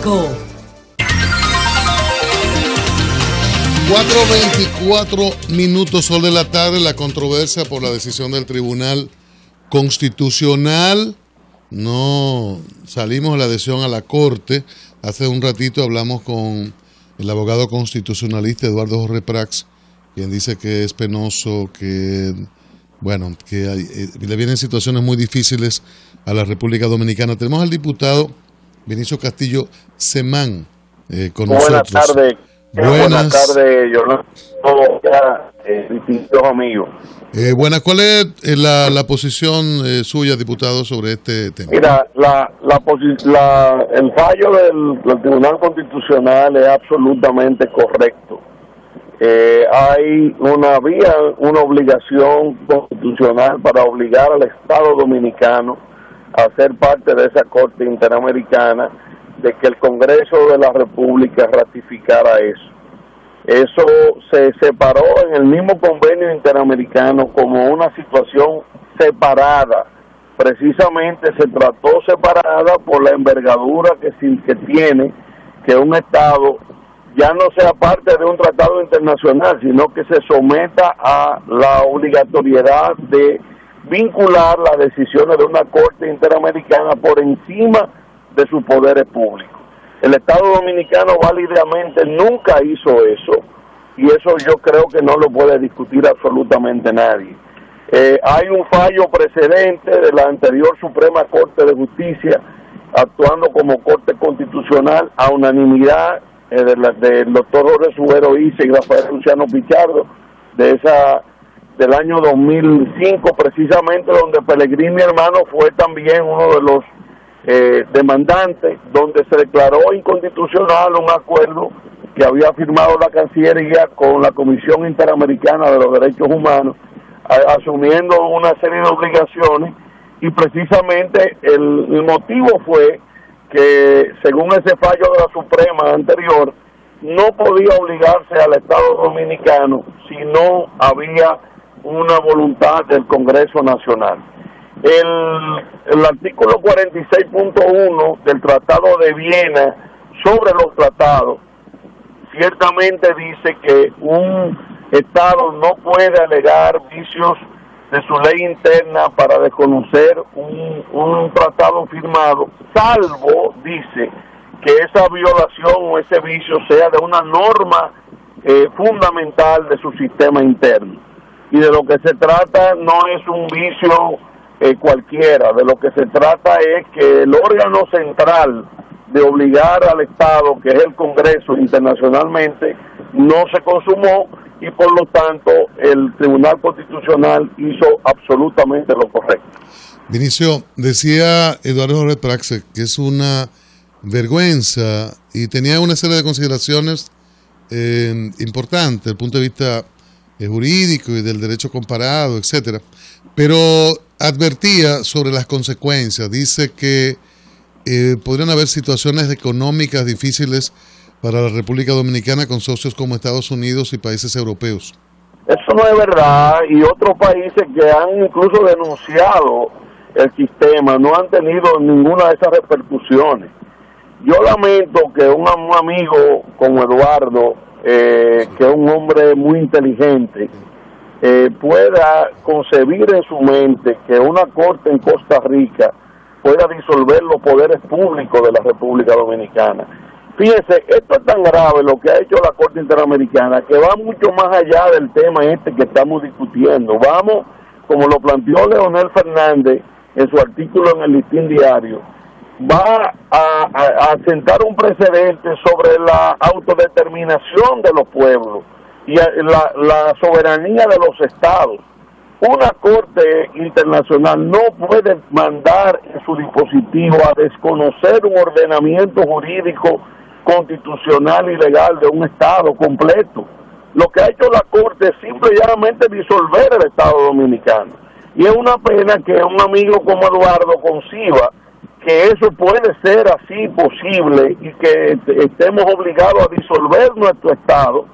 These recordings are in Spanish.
Público. 4:24 sol de la tarde. La controversia por la decisión del Tribunal Constitucional. No salimos de la adhesión a la Corte. Hace un ratito hablamos con el abogado constitucionalista Eduardo Jorge Prats, quien dice que es penoso, que le vienen situaciones muy difíciles a la República Dominicana. Tenemos al diputado Vinicio Castillo Semán con nosotros. Buenas tardes, Jonathan, distintos amigos. ¿Cuál es la posición suya, diputado, sobre este tema? Mira, el fallo del Tribunal Constitucional es absolutamente correcto. Hay una obligación constitucional para obligar al Estado Dominicano a ser parte de esa Corte Interamericana, de que el Congreso de la República ratificara eso. Eso se separó en el mismo convenio interamericano como una situación separada. Precisamente se trató separada por la envergadura que tiene que un Estado ya no sea parte de un tratado internacional, sino que se someta a la obligatoriedad de vincular las decisiones de una Corte Interamericana por encima de sus poderes públicos. El Estado Dominicano válidamente nunca hizo eso, y eso yo creo que no lo puede discutir absolutamente nadie. Hay un fallo precedente de la anterior Suprema Corte de Justicia, actuando como Corte Constitucional a unanimidad del doctor Jorge Subero Issa y Rafael Luciano Pichardo, del año 2005, precisamente, donde Pellegrini hermano fue también uno de los demandantes, donde se declaró inconstitucional un acuerdo que había firmado la Cancillería con la Comisión Interamericana de los Derechos Humanos, asumiendo una serie de obligaciones, y precisamente el motivo fue que, según ese fallo de la Suprema anterior, no podía obligarse al Estado Dominicano si no había una voluntad del Congreso Nacional. El artículo 46.1 del Tratado de Viena sobre los tratados ciertamente dice que un Estado no puede alegar vicios de su ley interna para desconocer un tratado firmado, salvo, dice, que esa violación o ese vicio sea de una norma fundamental de su sistema interno. Y de lo que se trata no es un vicio cualquiera, de lo que se trata es que el órgano central de obligar al Estado, que es el Congreso internacionalmente, no se consumó, y por lo tanto el Tribunal Constitucional hizo absolutamente lo correcto. Vinicio, decía Eduardo Jorge Praxe que es una vergüenza, y tenía una serie de consideraciones importantes desde el punto de vista jurídico y del derecho comparado, etcétera, pero advertía sobre las consecuencias. Dice que podrían haber situaciones económicas difíciles para la República Dominicana con socios como Estados Unidos y países europeos. Eso no es verdad, y otros países que han incluso denunciado el sistema no han tenido ninguna de esas repercusiones. Yo lamento que un amigo como Eduardo, que es un hombre muy inteligente, pueda concebir en su mente que una corte en Costa Rica pueda disolver los poderes públicos de la República Dominicana. Fíjense, esto es tan grave lo que ha hecho la Corte Interamericana, que va mucho más allá del tema que estamos discutiendo. Vamos, como lo planteó Leonel Fernández en su artículo en el Listín Diario, va a sentar un precedente sobre la autodeterminación de los pueblos y la soberanía de los estados. Una corte internacional no puede mandar en su dispositivo a desconocer un ordenamiento jurídico constitucional y legal de un estado completo. Lo que ha hecho la corte es simple y llanamente disolver el Estado Dominicano. Y es una pena que un amigo como Eduardo conciba que eso puede ser así posible y que estemos obligados a disolver nuestro Estado,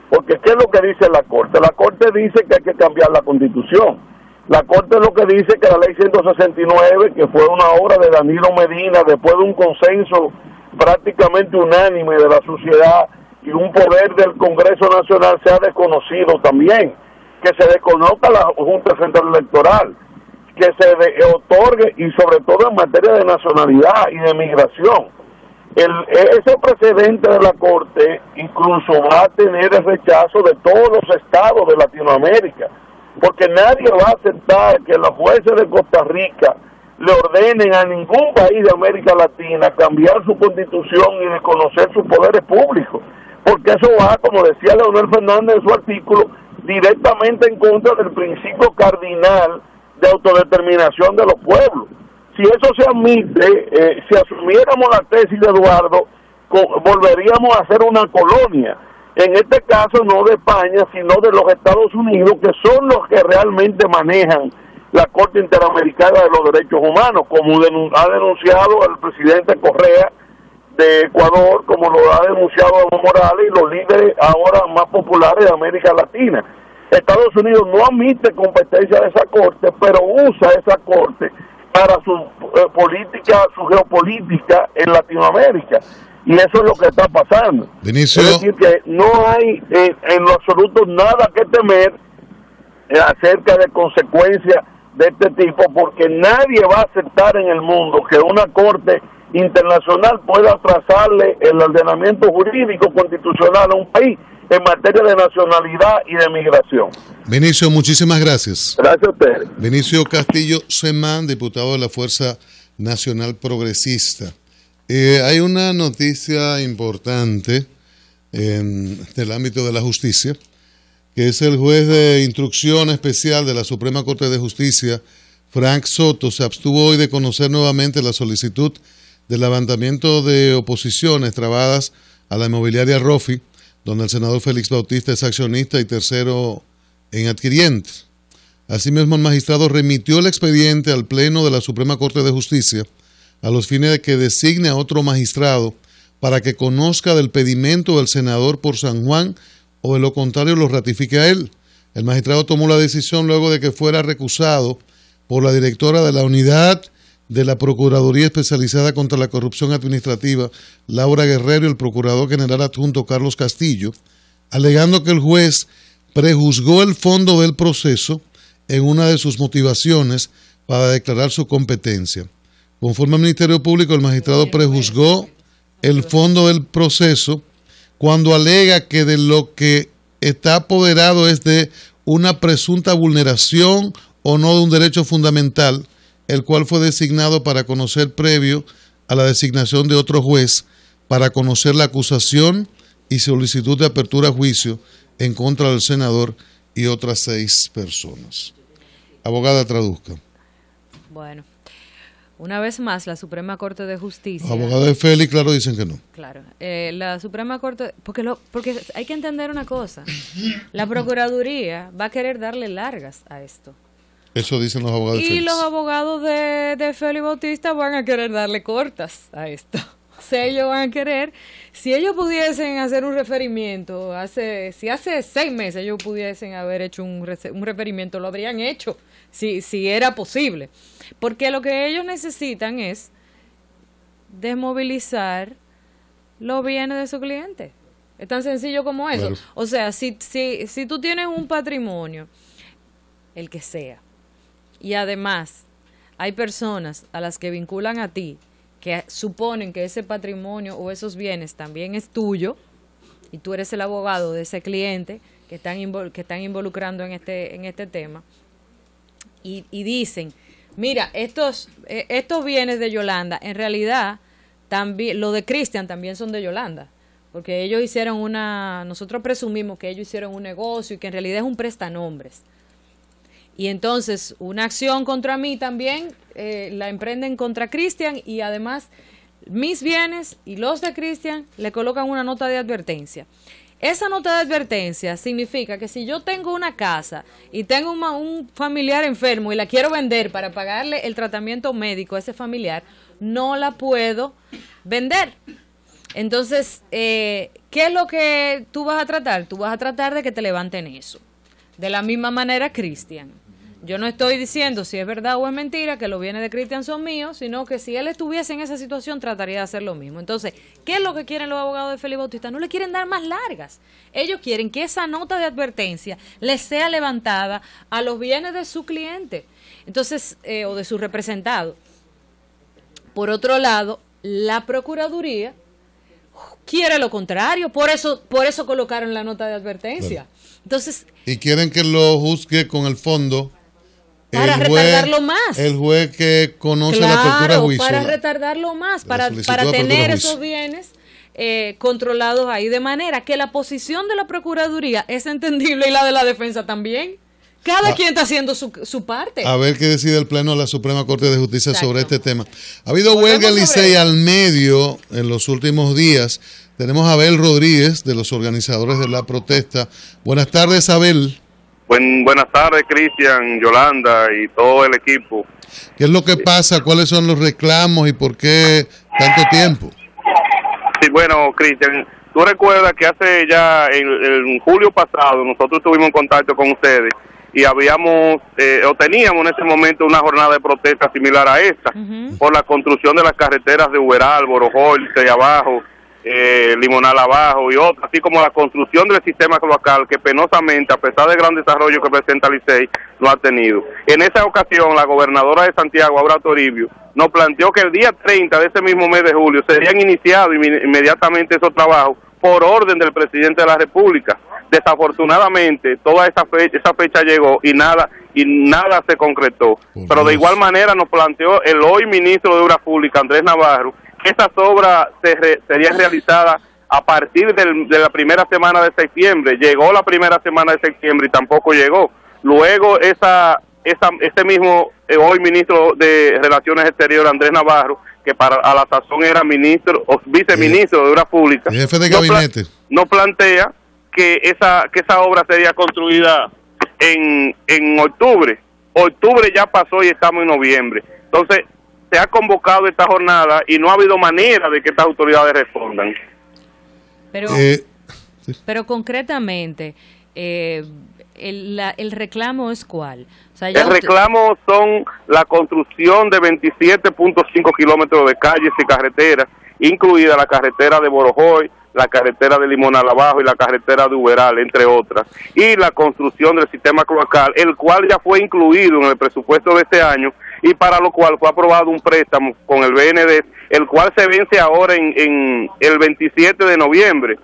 porque ¿qué es lo que dice la Corte? La Corte dice que hay que cambiar la Constitución. La Corte es lo que dice que la Ley 169, que fue una obra de Danilo Medina, después de un consenso prácticamente unánime de la sociedad y un poder del Congreso Nacional sea desconocido también, que se desconozca la Junta Central Electoral, que se otorgue, y sobre todo en materia de nacionalidad y de migración. Ese precedente de la Corte incluso va a tener el rechazo de todos los estados de Latinoamérica, porque nadie va a aceptar que los jueces de Costa Rica le ordenen a ningún país de América Latina cambiar su constitución y reconocer sus poderes públicos, porque eso va, como decía Leonel Fernández en su artículo, directamente en contra del principio cardinal de autodeterminación de los pueblos. Si eso se admite, si asumiéramos la tesis de Eduardo, volveríamos a ser una colonia, en este caso no de España, sino de los Estados Unidos, que son los que realmente manejan la Corte Interamericana de los Derechos Humanos, como ha denunciado el presidente Correa de Ecuador, como lo ha denunciado Evo Morales y los líderes ahora más populares de América Latina. Estados Unidos no admite competencia de esa Corte, pero usa esa Corte para su política, su geopolítica en Latinoamérica. Y eso es lo que está pasando. Benicio. Es decir, que no hay en lo absoluto nada que temer acerca de consecuencias de este tipo, porque nadie va a aceptar en el mundo que una Corte internacional pueda trazarle el ordenamiento jurídico constitucional a un país en materia de nacionalidad y de migración. Benicio, muchísimas gracias. Gracias a ustedes. Benicio Castillo Semán, diputado de la Fuerza Nacional Progresista. Hay una noticia importante en el ámbito de la justicia, que es el juez de instrucción especial de la Suprema Corte de Justicia, Frank Soto, se abstuvo hoy de conocer nuevamente la solicitud de levantamiento de oposiciones trabadas a la inmobiliaria Rofi, donde el senador Félix Bautista es accionista y tercero en adquiriente. Asimismo, el magistrado remitió el expediente al Pleno de la Suprema Corte de Justicia a los fines de que designe a otro magistrado para que conozca del pedimento del senador por San Juan o de lo contrario lo ratifique a él. El magistrado tomó la decisión luego de que fuera recusado por la directora de la unidad de la Procuraduría Especializada contra la Corrupción Administrativa, Laura Guerrero, y el Procurador General Adjunto Carlos Castillo, alegando que el juez prejuzgó el fondo del proceso en una de sus motivaciones para declarar su competencia. Conforme al Ministerio Público, el magistrado prejuzgó el fondo del proceso cuando alega que de lo que está apoderado es de una presunta vulneración o no de un derecho fundamental, el cual fue designado para conocer previo a la designación de otro juez para conocer la acusación y solicitud de apertura a juicio en contra del senador y otras 6 personas. Abogada, traduzca. Bueno, una vez más, la Suprema Corte de Justicia... Los abogados de Félix, claro, dicen que no. Claro, la Suprema Corte... Porque hay que entender una cosa. La Procuraduría va a querer darle largas a esto. Eso dicen los abogados de Félix. Y los abogados de Félix Bautista van a querer darle cortas a esto. O sea, ellos van a querer... Si ellos pudiesen hacer un referimiento, si hace 6 meses ellos pudiesen haber hecho un referimiento, lo habrían hecho, si era posible. Porque lo que ellos necesitan es desmovilizar los bienes de su cliente. Es tan sencillo como eso. Claro. O sea, si tú tienes un patrimonio, el que sea, y además hay personas a las que vinculan a ti que suponen que ese patrimonio o esos bienes también es tuyo y tú eres el abogado de ese cliente que están involucrando en este tema y dicen, mira, estos bienes de Yolanda, en realidad también lo de Cristian también son de Yolanda, porque ellos nosotros presumimos que ellos hicieron un negocio y que en realidad es un prestanombres. Y entonces una acción contra mí también la emprenden contra Cristian y además mis bienes y los de Cristian le colocan una nota de advertencia. Esa nota de advertencia significa que si yo tengo una casa y tengo un familiar enfermo y la quiero vender para pagarle el tratamiento médico a ese familiar, no la puedo vender. Entonces, ¿qué es lo que tú vas a tratar? Tú vas a tratar de que te levanten eso. De la misma manera, Cristian. yo no estoy diciendo si es verdad o es mentira que los bienes de Cristian son míos, sino que si él estuviese en esa situación trataría de hacer lo mismo. Entonces, ¿qué es lo que quieren los abogados de Félix Bautista? No le quieren dar más largas. Ellos quieren que esa nota de advertencia les sea levantada a los bienes de su cliente, entonces, o de su representado. Por otro lado, la Procuraduría quiere lo contrario, por eso colocaron la nota de advertencia. Claro. Entonces, y quieren que lo juzgue con el fondo para retardarlo más. El juez que conoce la apertura de juicio. Para retardarlo más, para tener esos bienes controlados ahí, de manera que la posición de la Procuraduría es entendible y la de la defensa también. Cada quien está haciendo su parte. A ver qué decide el Pleno de la Suprema Corte de Justicia. Exacto. Sobre este tema. Ha habido huelga en Licey al medio en los últimos días. Tenemos a Abel Rodríguez, de los organizadores de la protesta. Buenas tardes, Abel. Buenas tardes, Cristian, Yolanda y todo el equipo. ¿Qué es lo que pasa? ¿Cuáles son los reclamos y por qué tanto tiempo? Sí, bueno, Cristian, tú recuerdas que hace ya, en julio pasado, nosotros estuvimos en contacto con ustedes y habíamos, o teníamos en ese momento una jornada de protesta similar a esta, por la construcción de las carreteras de Uberal, Borojoy, Licey Abajo, Limonal Abajo y otras, así como la construcción del sistema cloacal que penosamente, a pesar del gran desarrollo que presenta Licey, no ha tenido. En esa ocasión, la gobernadora de Santiago, Aura Toribio, nos planteó que el día 30 de ese mismo mes de julio serían iniciados inmediatamente esos trabajos por orden del presidente de la República. Desafortunadamente, toda esa fecha llegó y nada se concretó. Pero de igual manera nos planteó el hoy ministro de Obras Públicas, Andrés Navarro, que esas obras serían realizadas a partir de la primera semana de septiembre. Llegó la primera semana de septiembre y tampoco llegó. Luego ese mismo hoy ministro de Relaciones Exteriores, Andrés Navarro, que a la sazón era ministro o viceministro de Obras Públicas, jefe de gabinete, no plantea que esa obra sería construida en octubre. Octubre ya pasó y estamos en noviembre. Entonces, se ha convocado esta jornada y no ha habido manera de que estas autoridades respondan. Pero concretamente, el reclamo es ¿cuál? O sea, el reclamo son la construcción de 27.5 kilómetros de calles y carreteras, incluida la carretera de Borojoy, la carretera de Limonal Abajo y la carretera de Uberal, entre otras, y la construcción del sistema cloacal, el cual ya fue incluido en el presupuesto de este año y para lo cual fue aprobado un préstamo con el BND, el cual se vence ahora en el 27 de noviembre.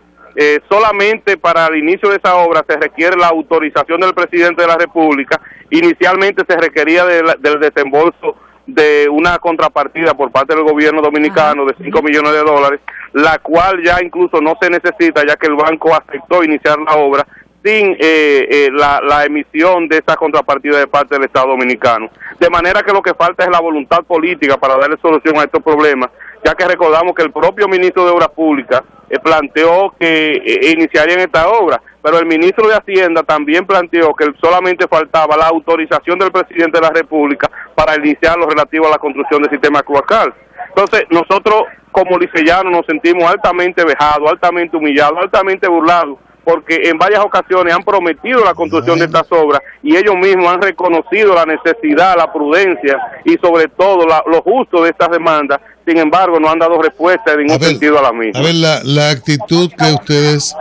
Solamente para el inicio de esa obra se requiere la autorización del presidente de la República. Inicialmente se requería del desembolso de una contrapartida por parte del gobierno dominicano de 5 millones de dólares, la cual ya incluso no se necesita, ya que el banco aceptó iniciar la obra sin la emisión de esa contrapartida de parte del Estado dominicano. De manera que lo que falta es la voluntad política para darle solución a estos problemas, ya que recordamos que el propio ministro de Obras Públicas planteó que iniciarían esta obra, pero el ministro de Hacienda también planteó que solamente faltaba la autorización del presidente de la República para iniciar lo relativo a la construcción del sistema cloacal. Entonces, nosotros como liceyanos nos sentimos altamente vejados, altamente humillados, altamente burlados, porque en varias ocasiones han prometido la construcción de estas obras y ellos mismos han reconocido la necesidad, la prudencia y sobre todo lo justo de estas demandas. Sin embargo, no han dado respuesta en ningún sentido a la misma. A ver, la actitud que ustedes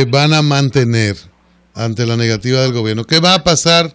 van a mantener ante la negativa del gobierno, ¿qué va a pasar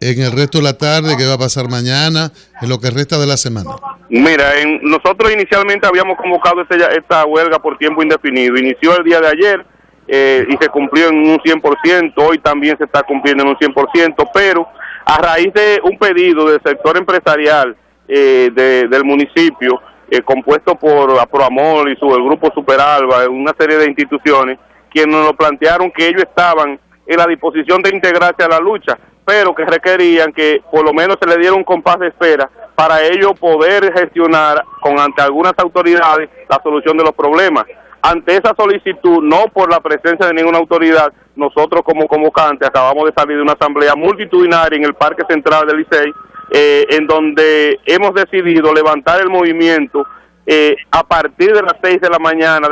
en el resto de la tarde? ¿Qué va a pasar mañana? En lo que resta de la semana. Mira, nosotros inicialmente habíamos convocado esta huelga por tiempo indefinido. Inició el día de ayer y se cumplió en un 100%, hoy también se está cumpliendo en un 100%, pero a raíz de un pedido del sector empresarial del municipio, compuesto por Aproamol y el grupo Superalba, una serie de instituciones, quienes nos lo plantearon que ellos estaban en la disposición de integrarse a la lucha, pero que requerían que por lo menos se le diera un compás de espera para ellos poder gestionar ante algunas autoridades la solución de los problemas. Ante esa solicitud, no por la presencia de ninguna autoridad, nosotros como convocantes acabamos de salir de una asamblea multitudinaria en el Parque Central del Licey, en donde hemos decidido levantar el movimiento a partir de las 6 de la mañana,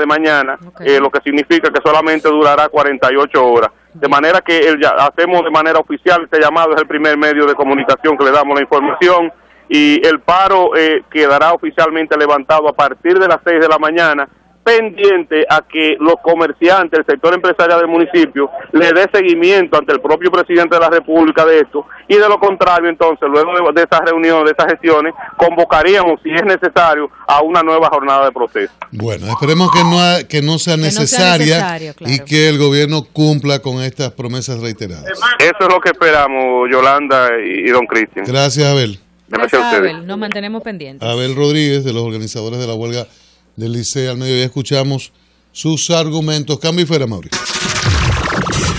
lo que significa que solamente durará 48 horas. De manera que hacemos de manera oficial este llamado, es el primer medio de comunicación que le damos la información, y el paro quedará oficialmente levantado a partir de las 6 de la mañana, pendiente a que los comerciantes, el sector empresarial del municipio, le dé seguimiento ante el propio presidente de la República de esto, y de lo contrario, entonces, luego de estas reuniones, de estas gestiones, convocaríamos, si es necesario, a una nueva jornada de proceso. Bueno, esperemos que no sea necesaria, claro, y que el gobierno cumpla con estas promesas reiteradas. Eso es lo que esperamos, Yolanda y don Cristian. Gracias, Abel. Gracias, Abel. Nos mantenemos pendientes. Abel Rodríguez, de los organizadores de la huelga del Licey al Mediodía, escuchamos sus argumentos. Cambio y fuera, Mauricio.